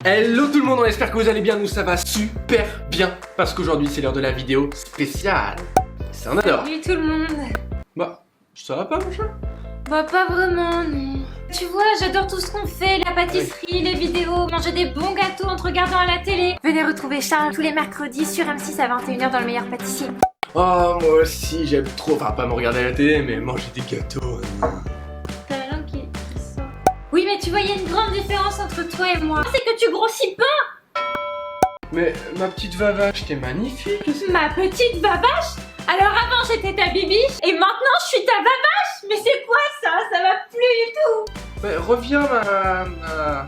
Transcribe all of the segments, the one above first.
Hello tout le monde, on espère que vous allez bien, nous ça va super bien parce qu'aujourd'hui c'est l'heure de la vidéo spéciale. Ça on adore. Salut tout le monde. Bah, ça va pas mon chat? Bah pas vraiment, non. Tu vois, j'adore tout ce qu'on fait, la pâtisserie, les vidéos, manger des bons gâteaux en te regardant à la télé. Venez retrouver Charles tous les mercredis sur M6 à 21h dans Le Meilleur Pâtissier. Oh moi aussi j'aime trop, enfin pas me regarder à la télé mais manger des gâteaux. T'as la langue qui sort. Oui mais tu vois, il y a une grande différence entre toi et moi. C'est que tu grossis pas. Mais ma petite vavache, t'es magnifique. Ma petite babache. Alors avant j'étais ta bibiche et maintenant je suis ta babache. Mais c'est quoi ça? Ça va plus du tout. Mais reviens ma...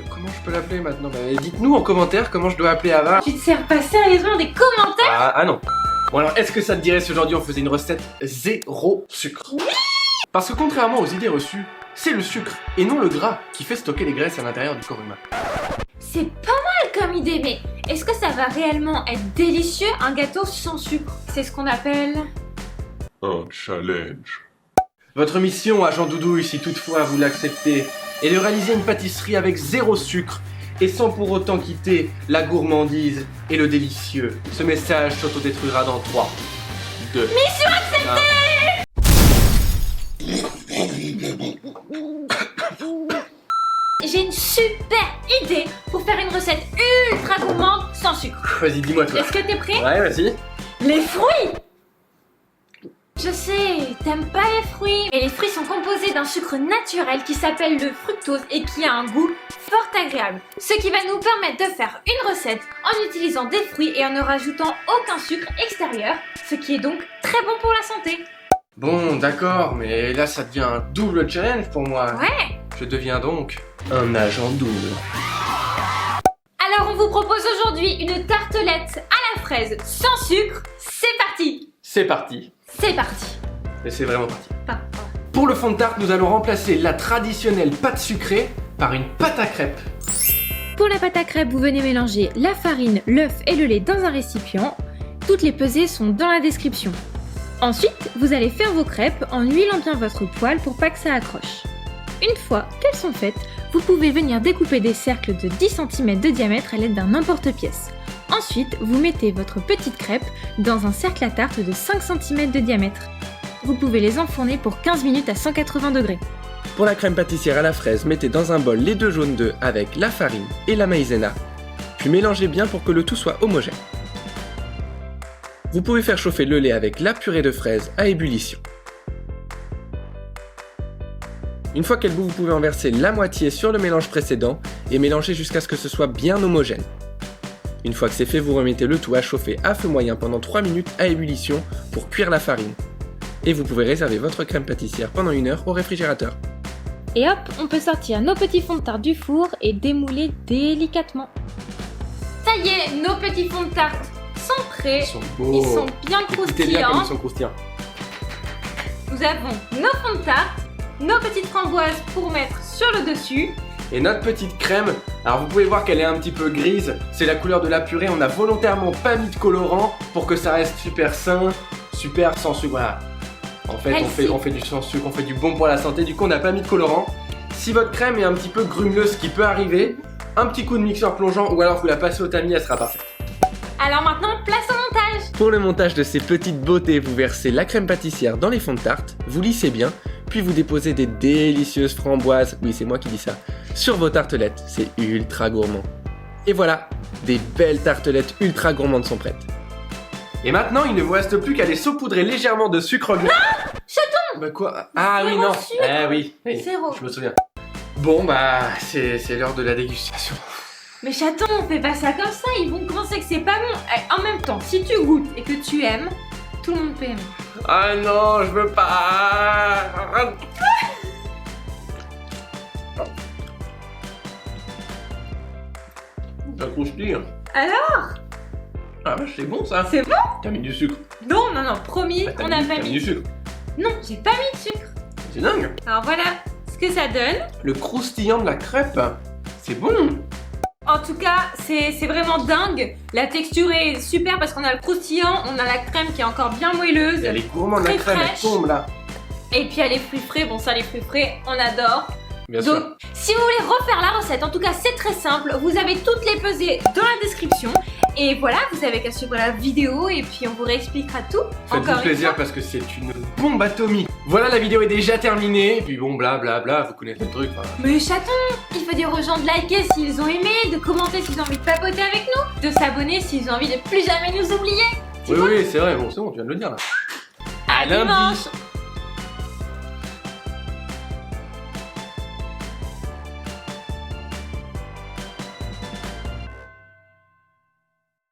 Comment je peux l'appeler maintenant? Dites-nous en commentaire comment je dois appeler Ava. Tu te sers pas sérieusement des commentaires? Ah non. Bon alors, est-ce que ça te dirait si aujourd'hui on faisait une recette zéro sucre? Oui. Parce que contrairement aux idées reçues, c'est le sucre et non le gras qui fait stocker les graisses à l'intérieur du corps humain. C'est pas mal comme idée, mais est-ce que ça va réellement être délicieux un gâteau sans sucre? C'est ce qu'on appelle... un challenge. Votre mission, agent Doudou, si toutefois vous l'acceptez, est de réaliser une pâtisserie avec zéro sucre et sans pour autant quitter la gourmandise et le délicieux. Ce message s'autodétruira dans 3, 2... Mission acceptée! J'ai une super idée pour faire une recette ultra gourmande sans sucre. Vas-y, dis-moi toi. Est-ce que t'es prêt? Ouais, vas-y. Les fruits! Je sais, t'aimes pas les fruits, mais les fruits sont composés d'un sucre naturel qui s'appelle le fructose et qui a un goût fort agréable. Ce qui va nous permettre de faire une recette en utilisant des fruits et en ne rajoutant aucun sucre extérieur, ce qui est donc très bon pour la santé. Bon, d'accord, mais là ça devient un double challenge pour moi. Ouais! Je deviens donc un agent double. Alors on vous propose aujourd'hui une tartelette à la fraise sans sucre. C'est parti! C'est parti. C'est parti! Et c'est vraiment parti. Enfin, Pour le fond de tarte, nous allons remplacer la traditionnelle pâte sucrée par une pâte à crêpes. Pour la pâte à crêpes, vous venez mélanger la farine, l'œuf et le lait dans un récipient. Toutes les pesées sont dans la description. Ensuite, vous allez faire vos crêpes en huilant bien votre poêle pour pas que ça accroche. Une fois qu'elles sont faites, vous pouvez venir découper des cercles de 10 cm de diamètre à l'aide d'un emporte-pièce. Ensuite, vous mettez votre petite crêpe dans un cercle à tarte de 5 cm de diamètre. Vous pouvez les enfourner pour 15 minutes à 180 degrés. Pour la crème pâtissière à la fraise, mettez dans un bol les 2 jaunes d'œufs avec la farine et la maïzena, puis mélangez bien pour que le tout soit homogène. Vous pouvez faire chauffer le lait avec la purée de fraises à ébullition. Une fois qu'elle bout, vous pouvez en verser la moitié sur le mélange précédent et mélanger jusqu'à ce que ce soit bien homogène. Une fois que c'est fait, vous remettez le tout à chauffer à feu moyen pendant 3 minutes à ébullition pour cuire la farine. Et vous pouvez réserver votre crème pâtissière pendant 1 heure au réfrigérateur. Et hop, on peut sortir nos petits fonds de tarte du four et démouler délicatement. ça y est, nos petits fonds de tarte sont prêts. Ils sont beaux. Ils sont bien Écoutez bien comme croustillants. ils sont croustillants. Nous avons nos fonds de tarte, nos petites framboises pour mettre sur le dessus. Et notre petite crème, alors vous pouvez voir qu'elle est un petit peu grise, c'est la couleur de la purée, on a volontairement pas mis de colorant pour que ça reste super sain, super sans sucre, voilà. En fait, on fait du sans sucre, on fait du bon pour la santé, du coup on n'a pas mis de colorant. Si votre crème est un petit peu grumeleuse, ce qui peut arriver, un petit coup de mixeur plongeant ou alors vous la passez au tamis, elle sera parfaite. Alors maintenant, place au montage. Pour le montage de ces petites beautés, vous versez la crème pâtissière dans les fonds de tarte, vous lissez bien, puis vous déposez des délicieuses framboises, oui c'est moi qui dis ça, sur vos tartelettes, c'est ultra gourmand. Et voilà, des belles tartelettes ultra gourmandes sont prêtes. Et maintenant, il ne vous reste plus qu'à les saupoudrer légèrement de sucre gras. Ah, chaton. Bah quoi? Ah oui, Zéro non. sucre. Eh oui, Zéro. je me souviens. Bon bah, c'est l'heure de la dégustation. Mais chaton, on fait pas ça comme ça, ils vont penser que c'est pas bon. En même temps, si tu goûtes et que tu aimes, tout le monde peut aimer. Ah non, je veux pas. Ça croustille. Alors? Ah bah c'est bon ça. C'est bon? T'as mis du sucre. Non, promis, Bah, on n'a pas t'as mis mis. du sucre. Non, j'ai pas mis de sucre. C'est dingue. Alors voilà ce que ça donne. Le croustillant de la crêpe, c'est bon. En tout cas, c'est vraiment dingue. La texture est super parce qu'on a le croustillant, on a la crème qui est encore bien moelleuse. Elle est gourmande la Très crème, elle fraîche. tombe là. Et puis il y a les fruits frais. Bon, ça, les fruits frais, on adore. Bien Donc, sûr. si Si vous voulez refaire la recette, en tout cas c'est très simple, vous avez toutes les pesées dans la description. Et voilà, vous avez qu'à suivre la vidéo et puis on vous réexpliquera tout. Faites-vous plaisir parce que c'est une bombe atomique. Voilà, la vidéo est déjà terminée. Et puis bon, blablabla, vous connaissez le truc. Mais chaton, il faut dire aux gens de liker s'ils ont aimé, de commenter s'ils ont envie de papoter avec nous, de s'abonner s'ils ont envie de plus jamais nous oublier. Oui, c'est vrai, bon, c'est bon, tu viens de le dire là. À dimanche.